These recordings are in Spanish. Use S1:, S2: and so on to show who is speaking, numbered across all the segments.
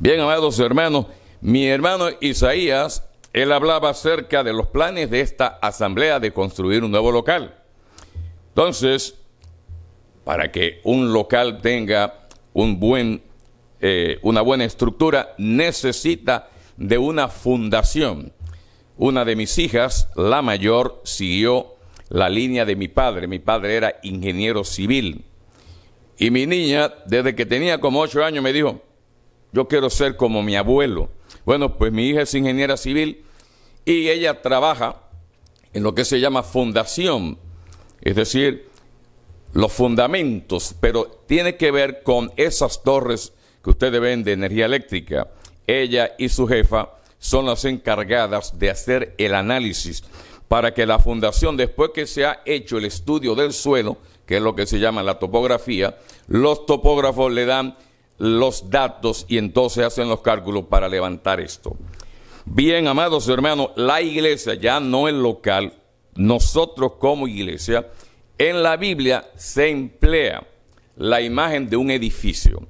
S1: Bien, amados hermanos, mi hermano Isaías, él hablaba acerca de los planes de esta asamblea de construir un nuevo local. Entonces, para que un local tenga una buena estructura, necesita de una fundación. Una de mis hijas, la mayor, siguió la línea de mi padre. Mi padre era ingeniero civil. Y mi niña, desde que tenía como 8 años, me dijo, yo quiero ser como mi abuelo. Bueno, pues mi hija es ingeniera civil y ella trabaja en lo que se llama fundación, es decir, los fundamentos, pero tiene que ver con esas torres que ustedes ven de energía eléctrica. Ella y su jefa son las encargadas de hacer el análisis para que la fundación, después que se ha hecho el estudio del suelo, que es lo que se llama la topografía, los topógrafos le dan los datos y entonces hacen los cálculos para levantar esto. Bien, amados hermanos, la iglesia, ya no el local, nosotros como iglesia, en la Biblia se emplea la imagen de un edificio.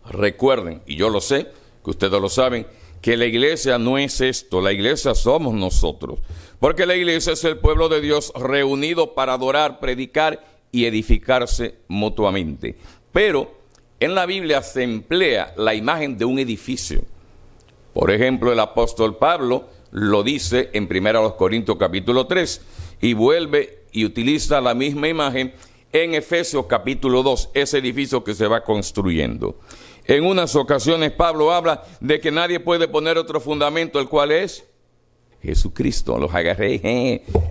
S1: Recuerden, y yo lo sé, que ustedes lo saben, que la iglesia no es esto, la iglesia somos nosotros. Porque la iglesia es el pueblo de Dios reunido para adorar, predicar y edificarse mutuamente. Pero en la Biblia se emplea la imagen de un edificio. Por ejemplo, el apóstol Pablo lo dice en 1 Corintios capítulo 3 y vuelve y utiliza la misma imagen en Efesios capítulo 2, ese edificio que se va construyendo. En unas ocasiones Pablo habla de que nadie puede poner otro fundamento, el cual es Jesucristo. Los agarré,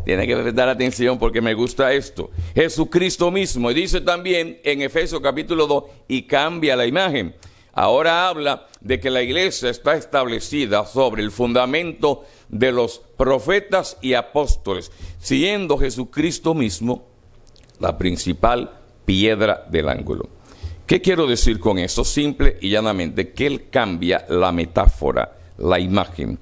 S1: tienen que prestar atención porque me gusta esto. Jesucristo mismo. Y dice también en Efesios capítulo 2, y cambia la imagen. Ahora habla de que la iglesia está establecida sobre el fundamento de los profetas y apóstoles, siendo Jesucristo mismo la principal piedra del ángulo. ¿Qué quiero decir con eso? Simple y llanamente que Él cambia la metáfora, la imagen.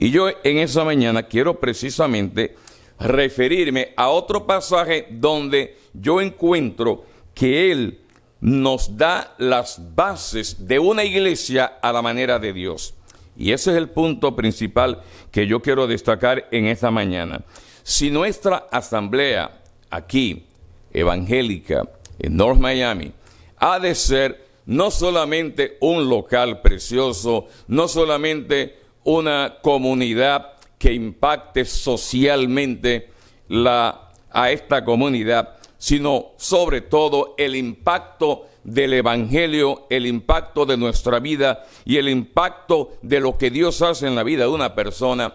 S1: Y yo en esa mañana quiero precisamente referirme a otro pasaje donde yo encuentro que Él nos da las bases de una iglesia a la manera de Dios. Y ese es el punto principal que yo quiero destacar en esta mañana. Si nuestra asamblea aquí, evangélica, en North Miami, ha de ser no solamente un local precioso, no solamente una comunidad que impacte socialmente a esta comunidad, sino sobre todo el impacto del evangelio, el impacto de nuestra vida y el impacto de lo que Dios hace en la vida de una persona.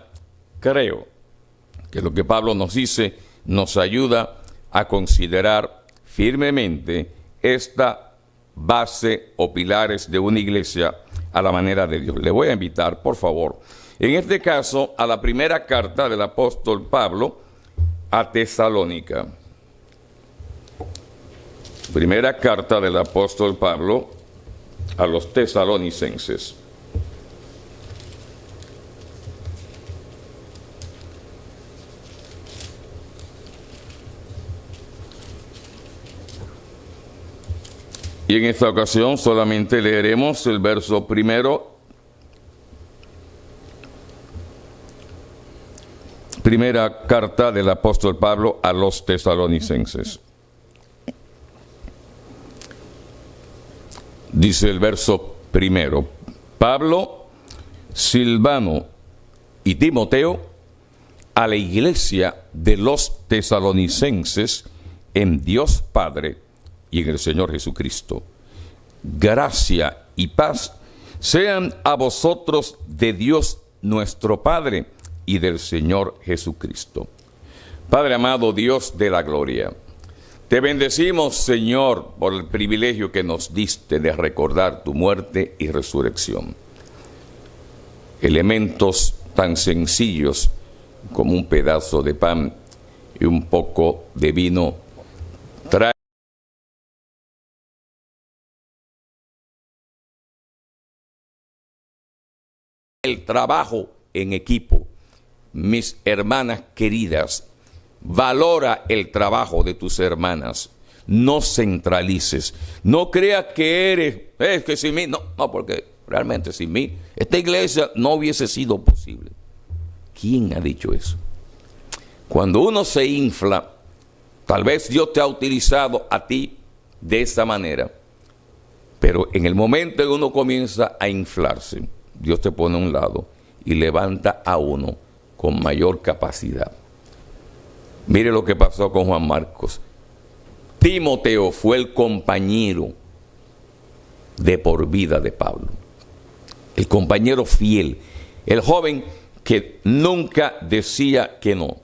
S1: Creo que lo que Pablo nos dice nos ayuda a considerar firmemente esta base o pilares de una iglesia a la manera de Dios. Le voy a invitar, por favor, en este caso, a la primera carta del apóstol Pablo a Tesalónica. Primera carta del apóstol Pablo a los tesalonicenses. Y en esta ocasión solamente leeremos el verso primero. Primera carta del apóstol Pablo a los tesalonicenses. Dice el verso primero: Pablo, Silvano y Timoteo, a la iglesia de los tesalonicenses en Dios Padre y en el Señor Jesucristo. Gracia y paz sean a vosotros de Dios nuestro Padre y del Señor Jesucristo. Padre amado, Dios de la gloria, te bendecimos, Señor, por el privilegio que nos diste de recordar tu muerte y resurrección. Elementos tan sencillos como un pedazo de pan y un poco de vino traen el trabajo en equipo. Mis hermanas queridas, valora el trabajo de tus hermanas. No centralices. No creas que eres, es que si no, porque realmente sin mí esta iglesia no hubiese sido posible. ¿Quién ha dicho eso? Cuando uno se infla, tal vez Dios te ha utilizado a ti de esa manera, pero en el momento en que uno comienza a inflarse, Dios te pone a un lado y levanta a uno con mayor capacidad. Mire lo que pasó con Juan Marcos. Timoteo fue el compañero de por vida de Pablo, el compañero fiel, el joven que nunca decía que no.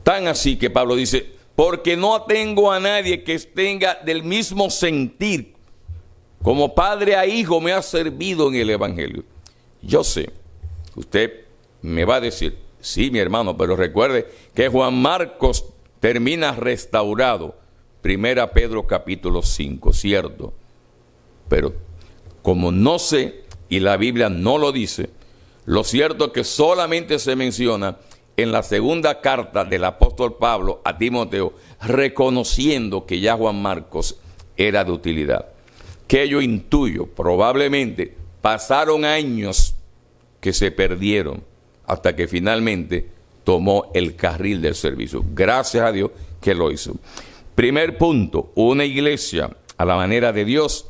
S1: Tan así que Pablo dice, porque no tengo a nadie que tenga del mismo sentir, como padre a hijo me ha servido en el Evangelio. Yo sé, usted me va a decir, sí, mi hermano, pero recuerde que Juan Marcos termina restaurado. 1 Pedro capítulo 5, cierto. Pero como no sé, y la Biblia no lo dice, lo cierto es que solamente se menciona en la segunda carta del apóstol Pablo a Timoteo, reconociendo que ya Juan Marcos era de utilidad. Que yo intuyo, probablemente pasaron años que se perdieron hasta que finalmente tomó el carril del servicio. Gracias a Dios que lo hizo. Primer punto, una iglesia a la manera de Dios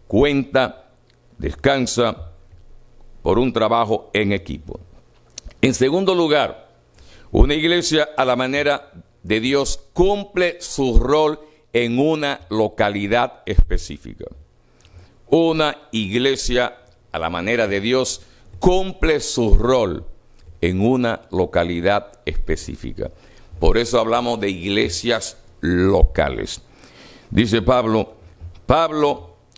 S1: cuenta, descansa por un trabajo en equipo. En segundo lugar, una iglesia a la manera de Dios cumple su rol en una localidad específica. Una iglesia a la manera de Dios cumple su rol en una localidad específica. Por eso hablamos de iglesias locales. Dice Pablo,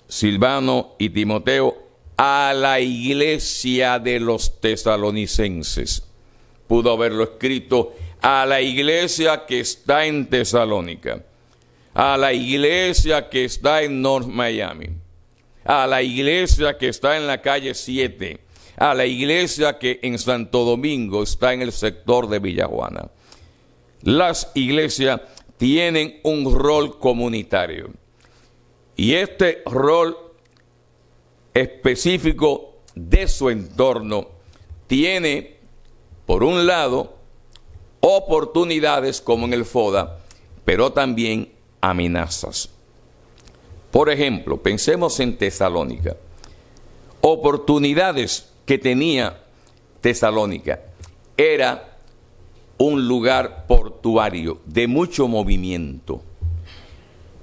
S1: Silvano y Timoteo, a la iglesia de los tesalonicenses. Pudo haberlo escrito a la iglesia que está en Tesalónica, a la iglesia que está en North Miami, a la iglesia que está en la calle 7, a la iglesia que en Santo Domingo está en el sector de Villajuana. Las iglesias tienen un rol comunitario y este rol específico de su entorno tiene, por un lado, oportunidades como en el FODA, pero también amenazas. Por ejemplo, pensemos en Tesalónica. Oportunidades que tenía Tesalónica. Era un lugar portuario de mucho movimiento.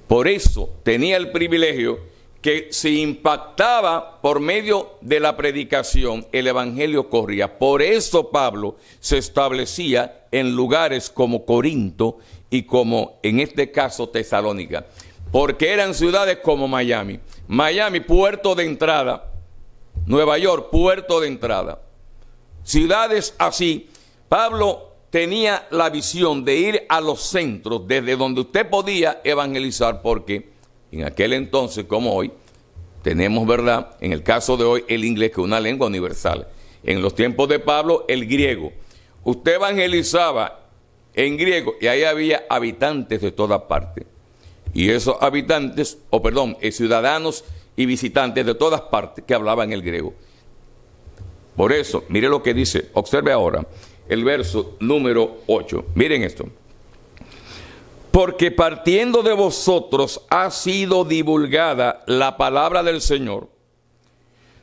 S1: Por eso tenía el privilegio que si impactaba por medio de la predicación, el evangelio corría. Por eso Pablo se establecía en lugares como Corinto y como en este caso Tesalónica, porque eran ciudades como Miami. Miami, puerto de entrada. Nueva York, puerto de entrada. Ciudades así. Pablo tenía la visión de ir a los centros desde donde usted podía evangelizar, porque en aquel entonces, como hoy, tenemos, ¿verdad?, en el caso de hoy, el inglés, que es una lengua universal. En los tiempos de Pablo, el griego. Usted evangelizaba en griego y ahí había habitantes de toda parte. Y esos habitantes, ciudadanos y visitantes de todas partes que hablaban el griego. Por eso, mire lo que dice, observe ahora el verso número 8. Miren esto. Porque partiendo de vosotros ha sido divulgada la palabra del Señor,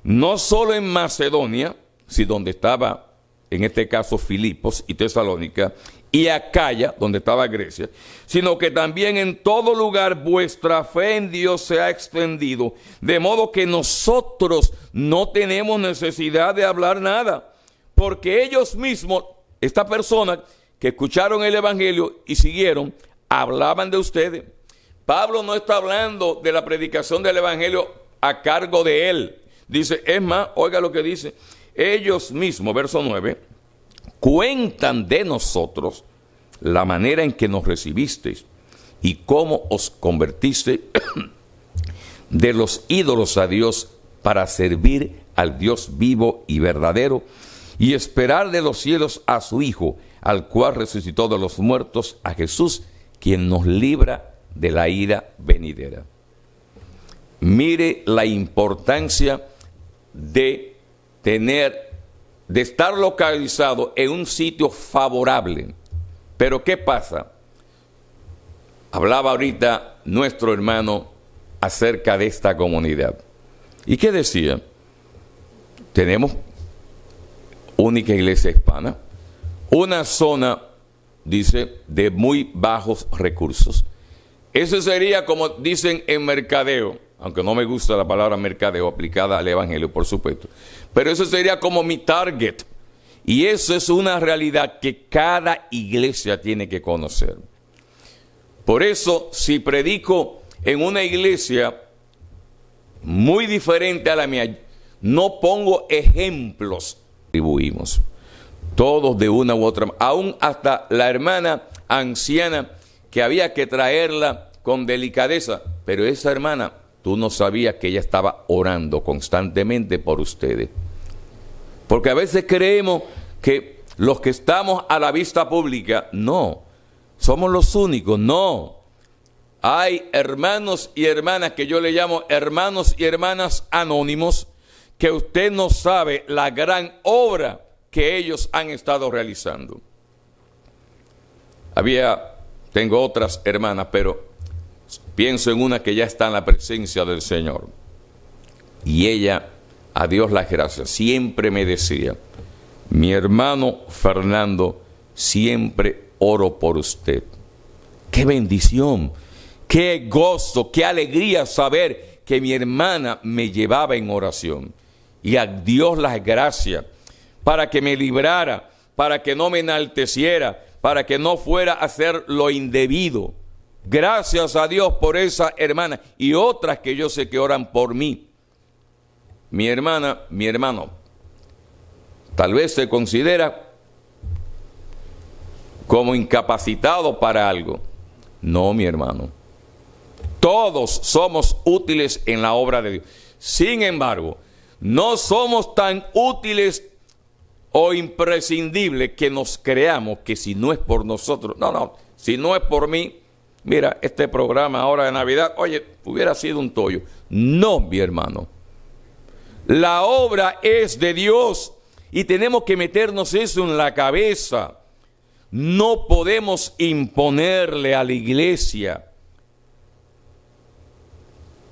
S1: no solo en Macedonia, sino donde estaba, en este caso, Filipos y Tesalónica, y Acaya, donde estaba Grecia, sino que también en todo lugar vuestra fe en Dios se ha extendido, de modo que nosotros no tenemos necesidad de hablar nada, porque ellos mismos, esta persona que escucharon el evangelio y siguieron, hablaban de ustedes. Pablo no está hablando de la predicación del evangelio a cargo de él. Dice, es más, oiga lo que dice, ellos mismos, verso 9, cuentan de nosotros la manera en que nos recibisteis y cómo os convertisteis de los ídolos a Dios para servir al Dios vivo y verdadero y esperar de los cielos a su Hijo, al cual resucitó de los muertos, a Jesús, quien nos libra de la ira venidera. Mire la importancia de estar localizado en un sitio favorable. Pero ¿qué pasa? Hablaba ahorita nuestro hermano acerca de esta comunidad. ¿Y qué decía? Tenemos única iglesia hispana, una zona, dice, de muy bajos recursos. Eso sería como dicen en mercadeo, aunque no me gusta la palabra mercadeo aplicada al evangelio, por supuesto, pero eso sería como mi target. Y eso es una realidad que cada iglesia tiene que conocer. Por eso, si predico en una iglesia muy diferente a la mía, no pongo ejemplos, atribuimos. Todos de una u otra, aún hasta la hermana anciana que había que traerla con delicadeza, pero esa hermana, tú no sabías que ella estaba orando constantemente por ustedes. Porque a veces creemos que los que estamos a la vista pública, no, somos los únicos, no. Hay hermanos y hermanas que yo le llamo hermanos y hermanas anónimos, que usted no sabe la gran obra que ellos han estado realizando. Tengo otras hermanas, pero pienso en una que ya está en la presencia del Señor. Y ella, a Dios las gracias, siempre me decía: mi hermano Fernando, siempre oro por usted. ¡Qué bendición! ¡Qué gozo! ¡Qué alegría saber que mi hermana me llevaba en oración! Y a Dios las gracias, para que me librara, para que no me enalteciera, para que no fuera a hacer lo indebido. Gracias a Dios por esa hermana y otras que yo sé que oran por mí. Mi hermana, mi hermano, tal vez se considera como incapacitado para algo. No, mi hermano. Todos somos útiles en la obra de Dios. Sin embargo, no somos tan útiles o imprescindibles que nos creamos que si no es por nosotros, no, si no es por mí, mira, este programa ahora de Navidad, oye, hubiera sido un tollo. No, mi hermano. La obra es de Dios y tenemos que meternos eso en la cabeza. No podemos imponerle a la iglesia.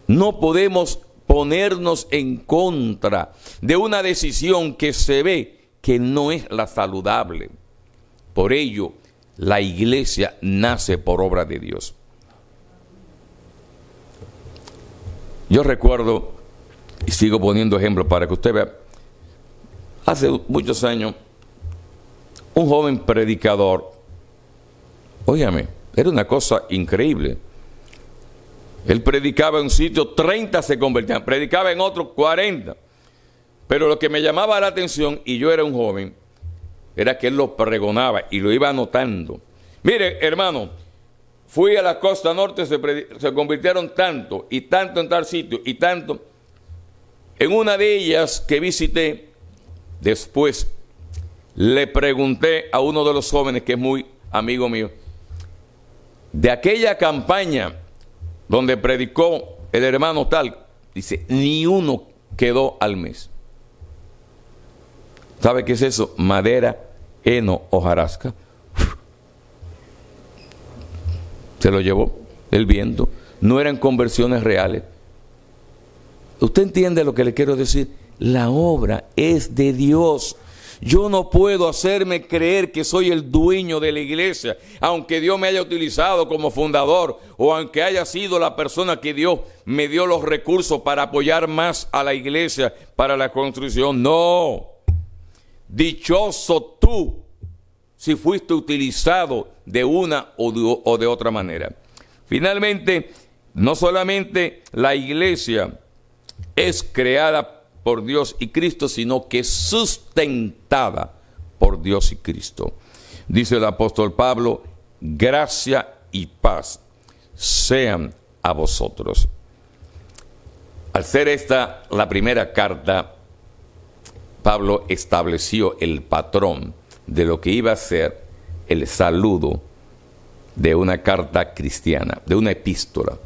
S1: No podemos ponernos en contra de una decisión que se ve que no es la saludable. Por ello, la iglesia nace por obra de Dios. Yo recuerdo, y sigo poniendo ejemplos para que usted vea, hace muchos años, un joven predicador, óigame, era una cosa increíble. Él predicaba en un sitio, 30 se convertían, predicaba en otro, 40. Pero lo que me llamaba la atención, y yo era un joven, era que él lo pregonaba y lo iba anotando. Mire, hermano, fui a la costa norte, se convirtieron tanto, y tanto en tal sitio, y tanto. En una de ellas que visité, después le pregunté a uno de los jóvenes, que es muy amigo mío, de aquella campaña donde predicó el hermano tal, dice, ni uno quedó al mes. ¿Sabe qué es eso? Madera, heno, hojarasca. Se lo llevó el viento. No eran conversiones reales. ¿Usted entiende lo que le quiero decir? La obra es de Dios. Yo no puedo hacerme creer que soy el dueño de la iglesia, aunque Dios me haya utilizado como fundador o aunque haya sido la persona que Dios me dio los recursos para apoyar más a la iglesia para la construcción. No. Dichoso tú si fuiste utilizado de una o de otra manera. Finalmente, no solamente la iglesia es creada por Dios y Cristo, sino que es sustentada por Dios y Cristo. Dice el apóstol Pablo, gracia y paz sean a vosotros. Al ser esta la primera carta, Pablo estableció el patrón de lo que iba a ser el saludo de una carta cristiana, de una epístola.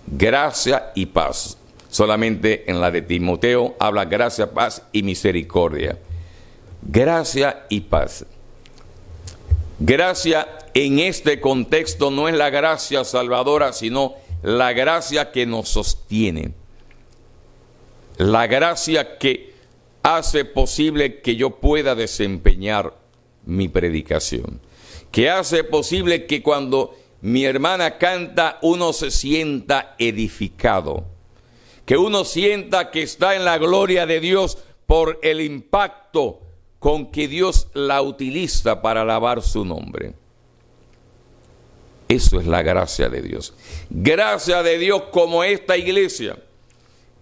S1: Gracia y paz Solamente en la de Timoteo habla gracia, paz y misericordia. Gracia y paz. Gracia en este contexto no es la gracia salvadora, sino la gracia que nos sostiene. La gracia que hace posible que yo pueda desempeñar mi predicación. Que hace posible que cuando mi hermana canta, uno se sienta edificado. Que uno sienta que está en la gloria de Dios por el impacto con que Dios la utiliza para alabar su nombre. Eso es la gracia de Dios. Gracia de Dios como esta iglesia,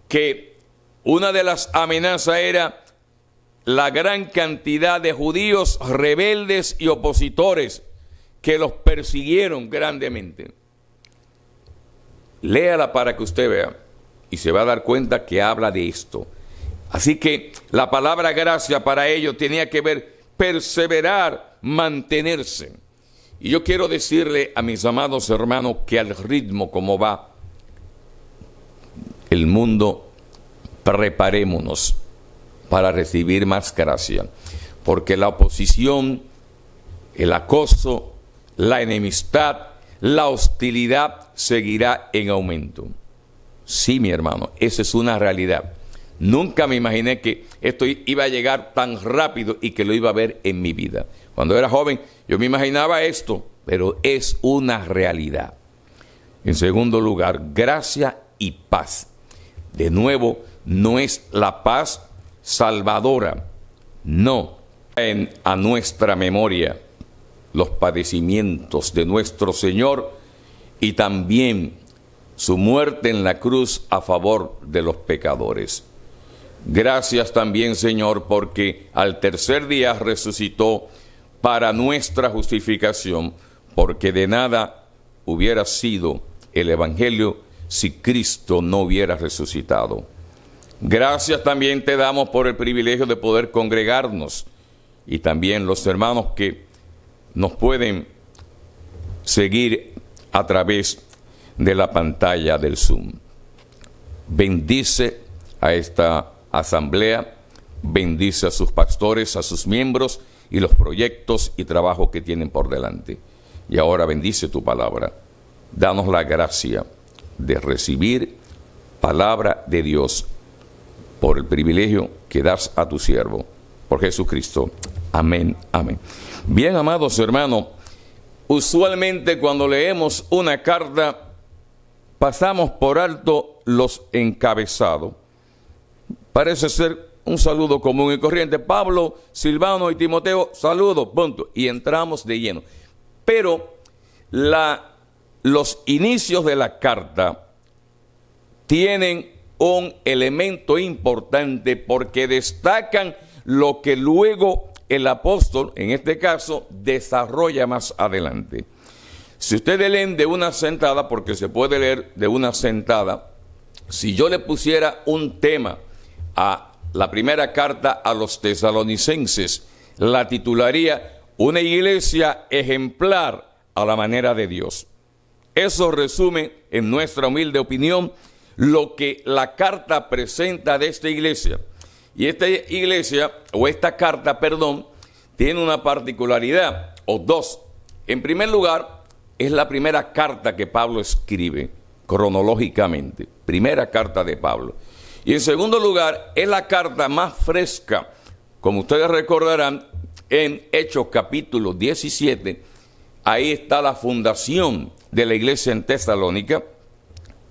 S1: que una de las amenazas era la gran cantidad de judíos rebeldes y opositores que los persiguieron grandemente. Léala para que usted vea y se va a dar cuenta que habla de esto. Así que la palabra gracia para ellos tenía que ver perseverar, mantenerse. Y yo quiero decirle a mis amados hermanos que al ritmo como va el mundo, preparémonos para recibir más gracia, porque la oposición, el acoso, la enemistad, la hostilidad seguirá en aumento. Sí, mi hermano, esa es una realidad. Nunca me imaginé que esto iba a llegar tan rápido y que lo iba a ver en mi vida. Cuando era joven, yo me imaginaba esto, pero es una realidad. En segundo lugar, gracia y paz. De nuevo, no es la paz salvadora, no. Traen a nuestra memoria los padecimientos de nuestro Señor y también su muerte en la cruz a favor de los pecadores. Gracias también, Señor, porque al tercer día resucitó para nuestra justificación, porque de nada hubiera sido el Evangelio si Cristo no hubiera resucitado. Gracias también te damos por el privilegio de poder congregarnos y también los hermanos que nos pueden seguir a través de la pantalla del Zoom. Bendice a esta asamblea, bendice a sus pastores, a sus miembros y los proyectos y trabajos que tienen por delante. Y ahora bendice tu palabra. Danos la gracia de recibir palabra de Dios por el privilegio que das a tu siervo, por Jesucristo. Amén, amén. Bien, amados hermanos, usualmente cuando leemos una carta pasamos por alto los encabezados. Parece ser un saludo común y corriente. Pablo, Silvano y Timoteo, saludos, punto. Y entramos de lleno. Pero los inicios de la carta tienen un elemento importante porque destacan lo que luego el apóstol, en este caso, desarrolla más adelante. Si ustedes leen de una sentada, porque se puede leer de una sentada, si yo le pusiera un tema a la primera carta a los tesalonicenses, la titularía Una iglesia ejemplar a la manera de Dios. Eso resume, en nuestra humilde opinión, lo que la carta presenta de esta iglesia. Y esta iglesia, o esta carta, perdón, tiene una particularidad, o dos. En primer lugar, es la primera carta que Pablo escribe, cronológicamente. Primera carta de Pablo. Y en segundo lugar, es la carta más fresca. Como ustedes recordarán, en Hechos capítulo 17, ahí está la fundación de la iglesia en Tesalónica.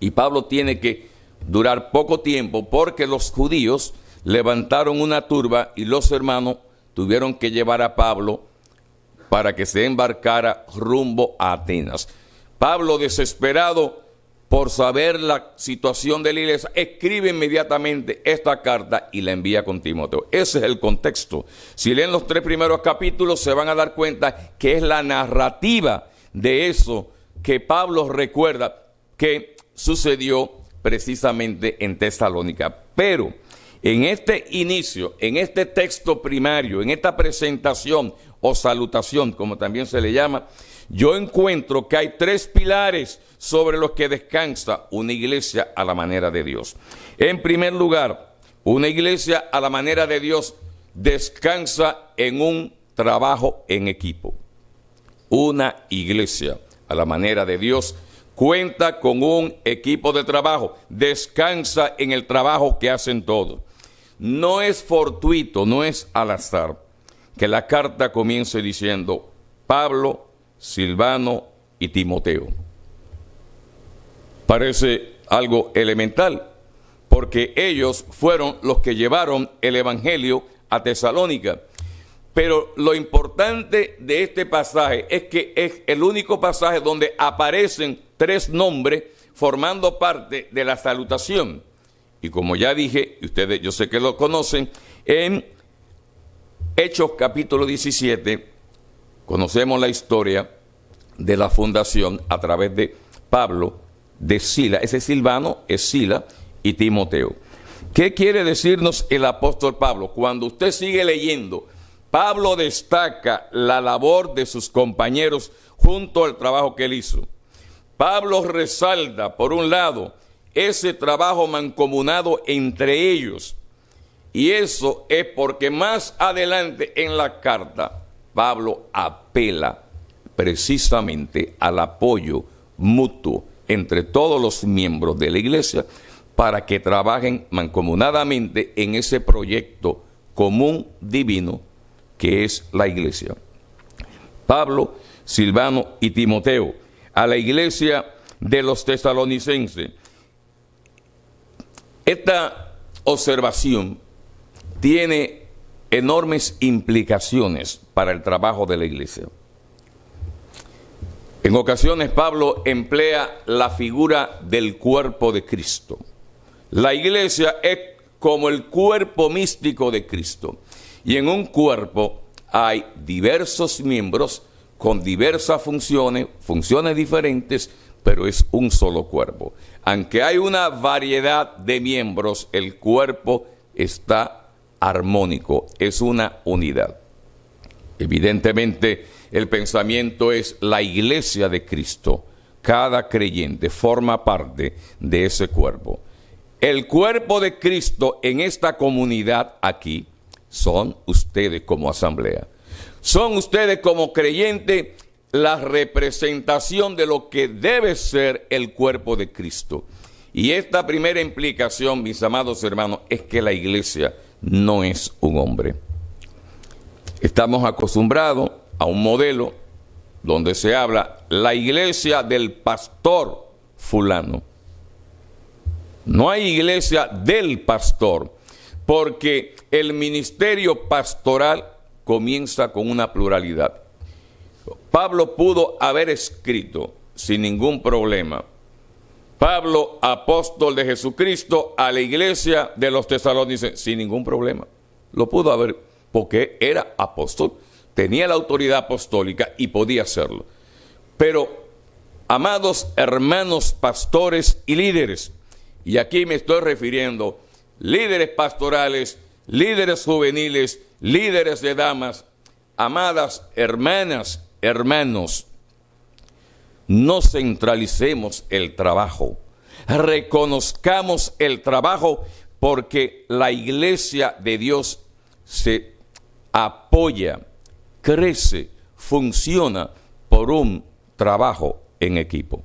S1: Y Pablo tiene que durar poco tiempo porque los judíos levantaron una turba y los hermanos tuvieron que llevar a Pablo para que se embarcara rumbo a Atenas. Pablo, desesperado por saber la situación de la iglesia, escribe inmediatamente esta carta y la envía con Timoteo. Ese es el contexto. Si leen los 3 primeros capítulos se van a dar cuenta que es la narrativa de eso que Pablo recuerda que sucedió precisamente en Tesalónica. Pero En este inicio, en este texto primario, en esta presentación o salutación, como también se le llama, yo encuentro que hay tres pilares sobre los que descansa una iglesia a la manera de Dios. En primer lugar, una iglesia a la manera de Dios descansa en un trabajo en equipo. Una iglesia a la manera de Dios cuenta con un equipo de trabajo, descansa en el trabajo que hacen todos. No es fortuito, no es al azar que la carta comience diciendo Pablo, Silvano y Timoteo. Parece algo elemental, porque ellos fueron los que llevaron el evangelio a Tesalónica. Pero lo importante de este pasaje es que es el único pasaje donde aparecen tres nombres formando parte de la salutación. Y como ya dije, y ustedes yo sé que lo conocen, en Hechos capítulo 17 conocemos la historia de la fundación a través de Pablo, de Sila. Ese Silvano es Sila y Timoteo. ¿Qué quiere decirnos el apóstol Pablo? Cuando usted sigue leyendo, Pablo destaca la labor de sus compañeros junto al trabajo que él hizo. Pablo resalta, por un lado, ese trabajo mancomunado entre ellos. Y eso es porque más adelante en la carta, Pablo apela precisamente al apoyo mutuo entre todos los miembros de la iglesia para que trabajen mancomunadamente en ese proyecto común divino que es la iglesia. Pablo, Silvano y Timoteo, a la iglesia de los tesalonicenses. Esta observación tiene enormes implicaciones para el trabajo de la iglesia. En ocasiones Pablo emplea la figura del cuerpo de Cristo. La iglesia es como el cuerpo místico de Cristo. Y en un cuerpo hay diversos miembros con diversas funciones diferentes, pero es un solo cuerpo. Aunque hay una variedad de miembros, el cuerpo está armónico, es una unidad. Evidentemente, el pensamiento es la iglesia de Cristo. Cada creyente forma parte de ese cuerpo. El cuerpo de Cristo en esta comunidad aquí son ustedes como asamblea. Son ustedes como creyentes la representación de lo que debe ser el cuerpo de Cristo. Y esta primera implicación, mis amados hermanos, es que la iglesia no es un hombre. Estamos acostumbrados a un modelo donde se habla la iglesia del pastor fulano. No hay iglesia del pastor, porque el ministerio pastoral comienza con una pluralidad. Pablo pudo haber escrito sin ningún problema: Pablo, apóstol de Jesucristo, a la iglesia de los tesalonicenses, sin ningún problema. Lo pudo haber, porque era apóstol, tenía la autoridad apostólica y podía hacerlo. Pero, amados hermanos pastores y líderes, y aquí me estoy refiriendo líderes pastorales, líderes juveniles, líderes de damas, amadas hermanas, hermanos, no centralicemos el trabajo, reconozcamos el trabajo, porque la iglesia de Dios se apoya, crece, funciona por un trabajo en equipo.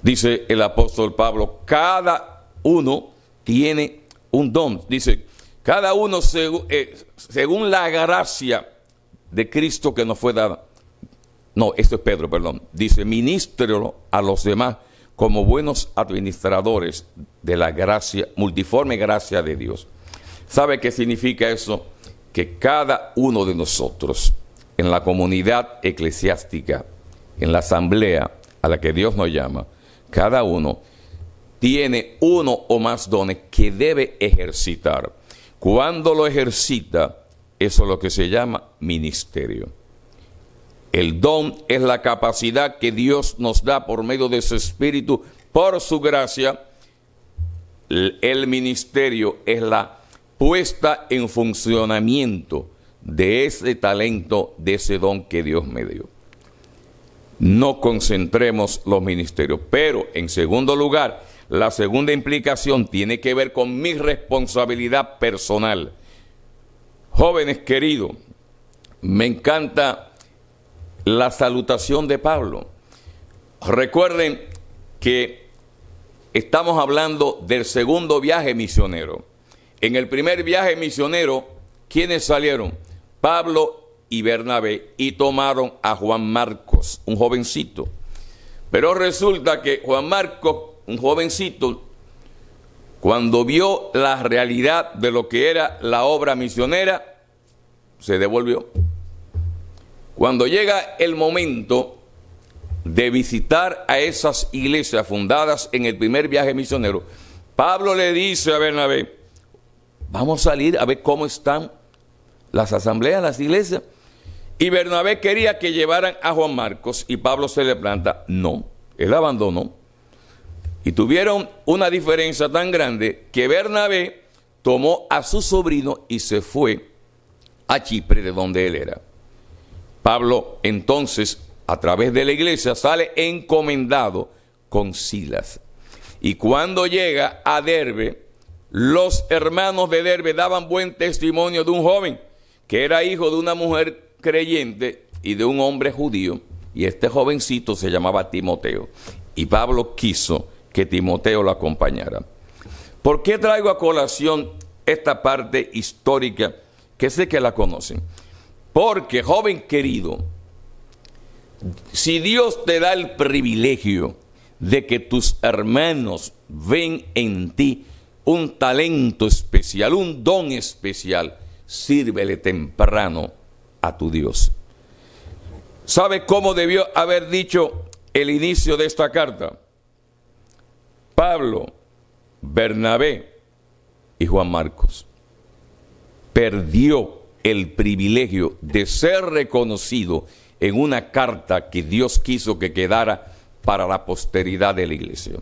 S1: Dice el apóstol Pablo, cada uno tiene un don. Dice, cada uno según la gracia de Cristo que nos fue dada. No, esto es Pedro, perdón. Dice, ministrelo a los demás como buenos administradores de la gracia, multiforme gracia de Dios. ¿Sabe qué significa eso? Que cada uno de nosotros, en la comunidad eclesiástica, en la asamblea a la que Dios nos llama, cada uno tiene uno o más dones que debe ejercitar. Cuando lo ejercita, eso es lo que se llama ministerio. El don es la capacidad que Dios nos da por medio de su Espíritu, por su gracia, el ministerio es la puesta en funcionamiento de ese talento, de ese don que Dios me dio. No concentremos los ministerios. Pero, en segundo lugar, la segunda implicación tiene que ver con mi responsabilidad personal. Jóvenes queridos, me encanta la salutación de Pablo. Recuerden que estamos hablando del segundo viaje misionero. En el primer viaje misionero, ¿quiénes salieron? Pablo y Bernabé, y tomaron a Juan Marcos, un jovencito. Pero resulta que Juan Marcos, un jovencito, cuando vio la realidad de lo que era la obra misionera, se devolvió. Cuando llega el momento de visitar a esas iglesias fundadas en el primer viaje misionero, Pablo le dice a Bernabé: vamos a salir a ver cómo están las asambleas, las iglesias. Y Bernabé quería que llevaran a Juan Marcos, y Pablo se le planta: no, él abandonó. Y tuvieron una diferencia tan grande que Bernabé tomó a su sobrino y se fue a Chipre, de donde él era. Pablo entonces, a través de la iglesia, sale encomendado con Silas. Y cuando llega a Derbe, los hermanos de Derbe daban buen testimonio de un joven que era hijo de una mujer creyente y de un hombre judío, y este jovencito se llamaba Timoteo, y Pablo quiso que Timoteo lo acompañara. ¿Por qué traigo a colación esta parte histórica que sé que la conocen? Porque, joven querido, si Dios te da el privilegio de que tus hermanos ven en ti un talento especial, un don especial, sírvele temprano a tu Dios. ¿Sabe cómo debió haber dicho el inicio de esta carta? Pablo, Bernabé y Juan Marcos perdió el privilegio de ser reconocido en una carta que Dios quiso que quedara para la posteridad de la iglesia.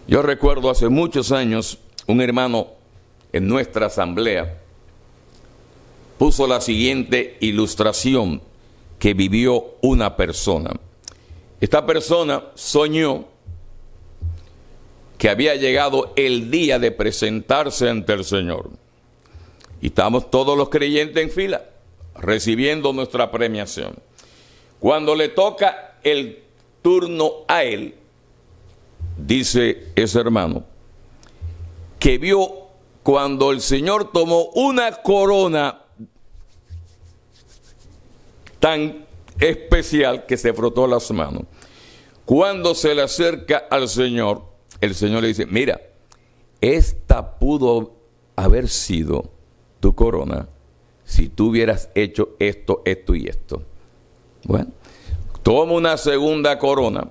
S1: Yo recuerdo hace muchos años, un hermano en nuestra asamblea puso la siguiente ilustración que vivió una persona. Esta persona soñó que había llegado el día de presentarse ante el Señor. Y estamos todos los creyentes en fila, recibiendo nuestra premiación. Cuando le toca el turno a él, dice ese hermano, que vio cuando el Señor tomó una corona tan especial que se frotó las manos. Cuando se le acerca al Señor, el Señor le dice: mira, esta pudo haber sido tu corona si tú hubieras hecho esto, esto y esto. Bueno, toma una segunda corona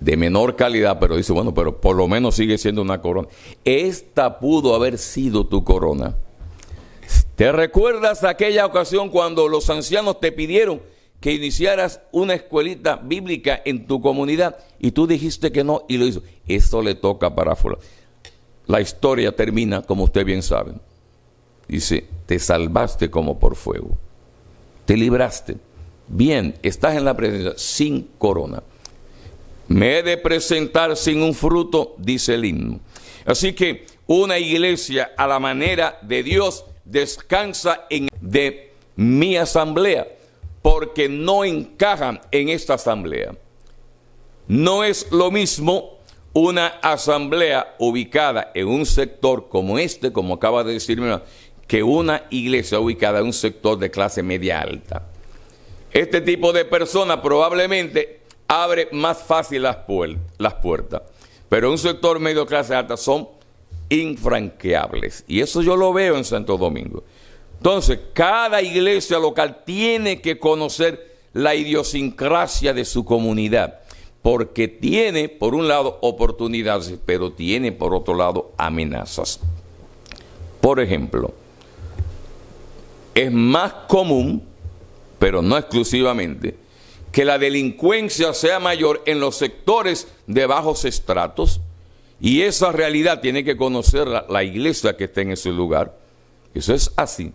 S1: de menor calidad, pero dice: bueno, pero por lo menos sigue siendo una corona. Esta pudo haber sido tu corona. ¿Te recuerdas aquella ocasión cuando los ancianos te pidieron que iniciaras una escuelita bíblica en tu comunidad y tú dijiste que no y lo hizo? Esto le toca para fulano. La historia termina como usted bien sabe. Dice: te salvaste como por fuego. Te libraste. Bien, estás en la presencia sin corona. Me he de presentar sin un fruto, dice el himno. Así que una iglesia a la manera de Dios descansa de mi asamblea, porque no encajan en esta asamblea. No es lo mismo una asamblea ubicada en un sector como este, como acaba de decirme, que una iglesia ubicada en un sector de clase media alta. Este tipo de personas probablemente abre más fácil las puertas, pero un sector medio clase alta son infranqueables, y eso yo lo veo en Santo Domingo. Entonces, cada iglesia local tiene que conocer la idiosincrasia de su comunidad, porque tiene, por un lado, oportunidades, pero tiene, por otro lado, amenazas. Por ejemplo, es más común, pero no exclusivamente, que la delincuencia sea mayor en los sectores de bajos estratos Y esa realidad tiene que conocer la iglesia que está en ese lugar. Eso es así.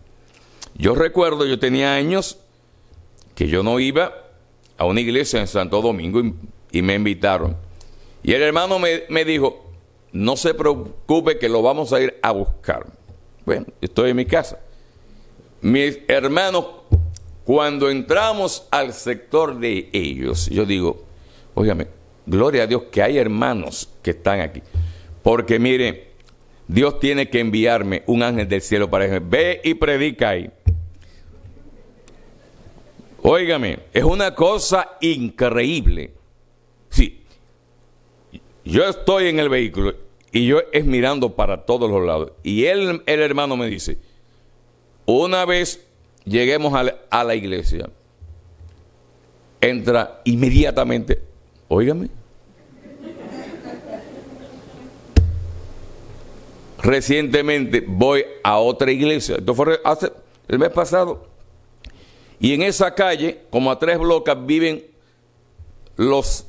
S1: Yo recuerdo, yo tenía años que yo no iba a una iglesia en Santo Domingo y me invitaron. Y el hermano me dijo, no se preocupe que lo vamos a ir a buscar. Bueno, estoy en mi casa. Mis hermanos, cuando entramos al sector de ellos, yo digo, óigame, gloria a Dios que hay hermanos que están aquí. Porque mire, Dios tiene que enviarme un ángel del cielo para decirme, ve y predica ahí. Óigame, es una cosa increíble. Sí, yo estoy en el vehículo y yo es mirando para todos los lados. Y el hermano me dice, una vez lleguemos a la iglesia, entra inmediatamente, óigame. Recientemente voy a otra iglesia, esto fue hace el mes pasado, y en esa calle, como a 3 bloques, viven los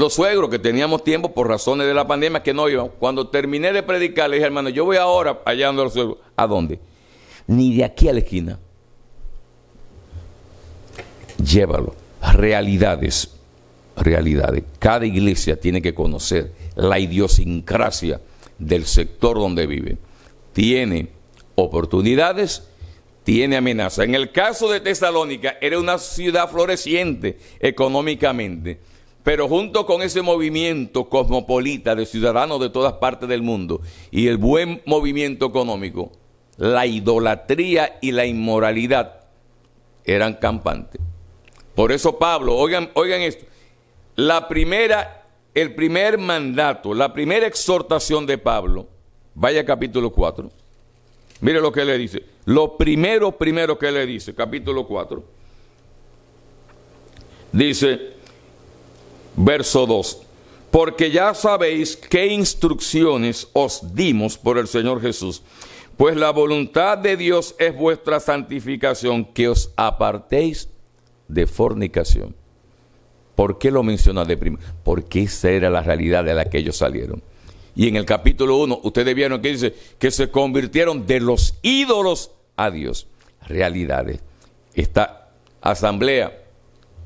S1: suegros que teníamos tiempo por razones de la pandemia que no iban. Cuando terminé de predicar, le dije, hermano, yo voy ahora allá donde los suegros. ¿A dónde? Ni de aquí a la esquina. Llévalo. Realidades. Cada iglesia tiene que conocer la idiosincrasia del sector donde vive. Tiene oportunidades, tiene amenazas. En el caso de Tesalónica, era una ciudad floreciente económicamente, pero junto con ese movimiento cosmopolita de ciudadanos de todas partes del mundo y el buen movimiento económico, la idolatría y la inmoralidad eran campantes. Por eso Pablo, oigan esto, el primer mandato, la primera exhortación de Pablo, vaya capítulo 4, mire lo que le dice, lo primero que le dice, capítulo 4, dice, verso 2, porque ya sabéis qué instrucciones os dimos por el Señor Jesús, pues la voluntad de Dios es vuestra santificación, que os apartéis de fornicación. ¿Por qué lo menciona de primero? Porque esa era la realidad de la que ellos salieron. Y en el capítulo 1, ustedes vieron que dice que se convirtieron de los ídolos a Dios. Realidades. Esta asamblea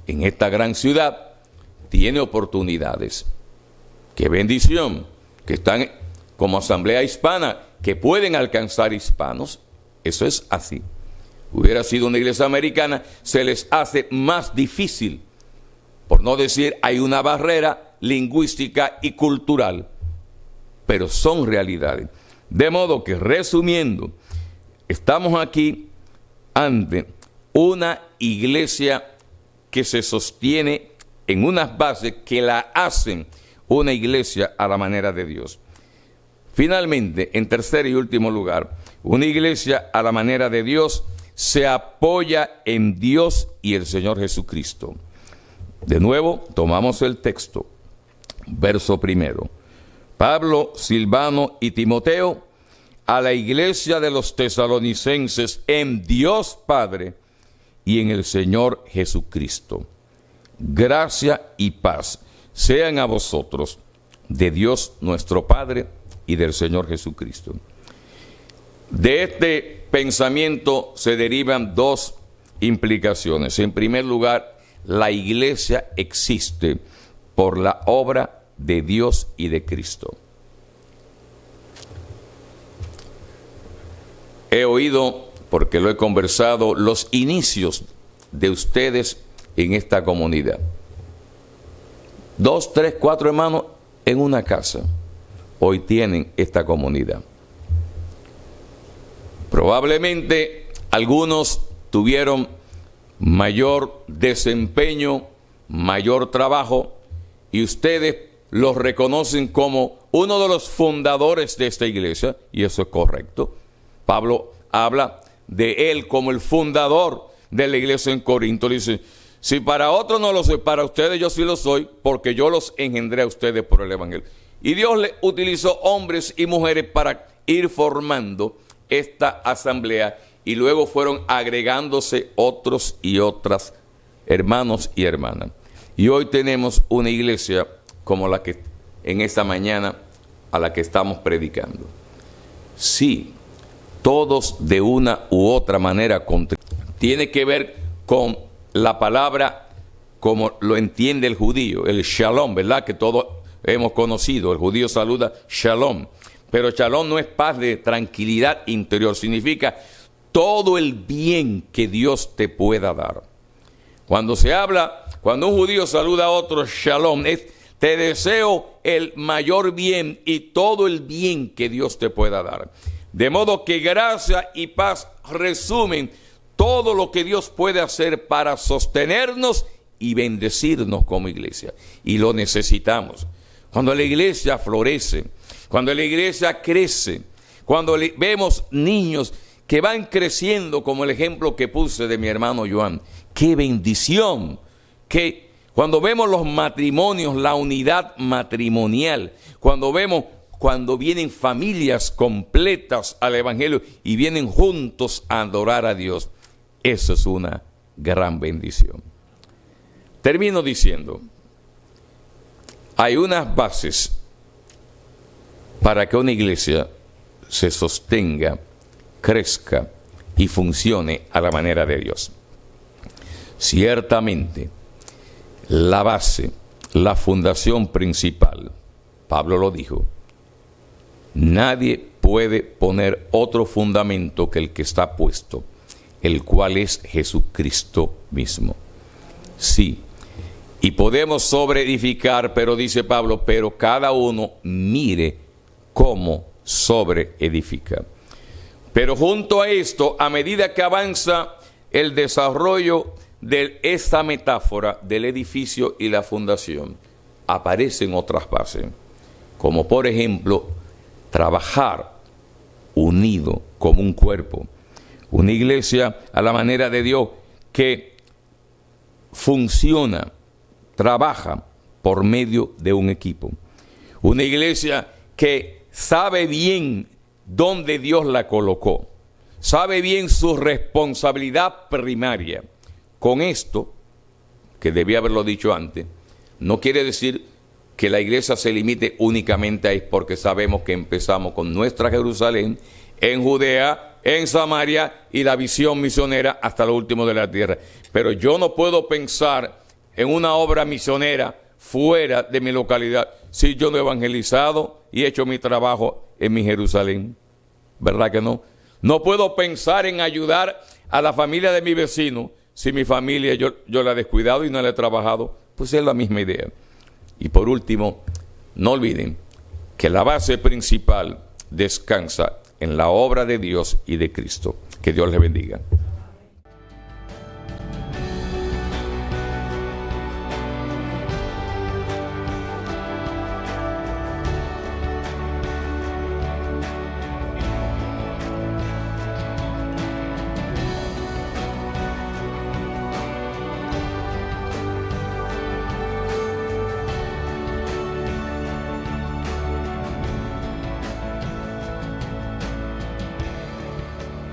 S1: en esta gran ciudad tiene oportunidades. ¡Qué bendición! Que están como asamblea hispana, que pueden alcanzar hispanos. Eso es así. Hubiera sido una iglesia americana, se les hace más difícil. Por no decir, hay una barrera lingüística y cultural. Pero son realidades. De modo que, resumiendo, estamos aquí ante una iglesia que se sostiene en unas bases que la hacen una iglesia a la manera de Dios. Finalmente, en tercer y último lugar, una iglesia a la manera de Dios se apoya en Dios y el Señor Jesucristo. De nuevo, tomamos el texto, verso 1. Pablo, Silvano y Timoteo, a la iglesia de los tesalonicenses en Dios Padre y en el Señor Jesucristo. Gracia y paz sean a vosotros, de Dios nuestro Padre y del Señor Jesucristo. De este pensamiento se derivan 2 implicaciones. En primer lugar, la iglesia existe por la obra de Dios y de Cristo. He oído, porque lo he conversado, los inicios de ustedes en esta comunidad. 2, 3, 4 hermanos en una casa. Hoy tienen esta comunidad. Probablemente algunos tuvieron mayor desempeño, mayor trabajo, y ustedes los reconocen como uno de los fundadores de esta iglesia, y eso es correcto. Pablo habla de él como el fundador de la iglesia en Corinto. Dice, si para otros no lo soy, para ustedes yo sí lo soy, porque yo los engendré a ustedes por el evangelio. Y Dios le utilizó hombres y mujeres para ir formando esta asamblea, y luego fueron agregándose otros y otras hermanos y hermanas. Y hoy tenemos una iglesia como la que en esta mañana a la que estamos predicando. Sí, todos de una u otra manera tiene que ver con la palabra como lo entiende el judío, el shalom, ¿verdad? Que todos hemos conocido. El judío saluda shalom. Pero shalom no es paz de tranquilidad interior, significa todo el bien que Dios te pueda dar. Cuando un judío saluda a otro shalom, es te deseo el mayor bien y todo el bien que Dios te pueda dar. De modo que gracia y paz resumen todo lo que Dios puede hacer para sostenernos y bendecirnos como iglesia. Y lo necesitamos. Cuando la iglesia florece, cuando la iglesia crece, cuando vemos niños que van creciendo, como el ejemplo que puse de mi hermano Joan, ¡qué bendición! Que cuando vemos los matrimonios, la unidad matrimonial, cuando vienen familias completas al Evangelio y vienen juntos a adorar a Dios, eso es una gran bendición. Termino diciendo, hay unas bases para que una iglesia se sostenga, crezca y funcione a la manera de Dios. Ciertamente, la base, la fundación principal, Pablo lo dijo, nadie puede poner otro fundamento que el que está puesto, el cual es Jesucristo mismo. Sí, y podemos sobreedificar, pero dice Pablo, pero cada uno mire cómo sobreedifica. Pero junto a esto, a medida que avanza el desarrollo de esta metáfora del edificio y la fundación, aparecen otras bases, como por ejemplo, trabajar unido como un cuerpo. Una iglesia a la manera de Dios que funciona, trabaja por medio de un equipo. Una iglesia que sabe bien dónde Dios la colocó, sabe bien su responsabilidad primaria. Con esto, que debía haberlo dicho antes, no quiere decir que la iglesia se limite únicamente ahí, porque sabemos que empezamos con nuestra Jerusalén, en Judea, en Samaria y la visión misionera hasta lo último de la tierra. Pero yo no puedo pensar en una obra misionera fuera de mi localidad si yo no he evangelizado y he hecho mi trabajo en mi Jerusalén. ¿Verdad que no? No puedo pensar en ayudar a la familia de mi vecino si mi familia yo la he descuidado y no la he trabajado. Pues es la misma idea. Y por último, no olviden que la base principal descansa en la obra de Dios y de Cristo. Que Dios les bendiga.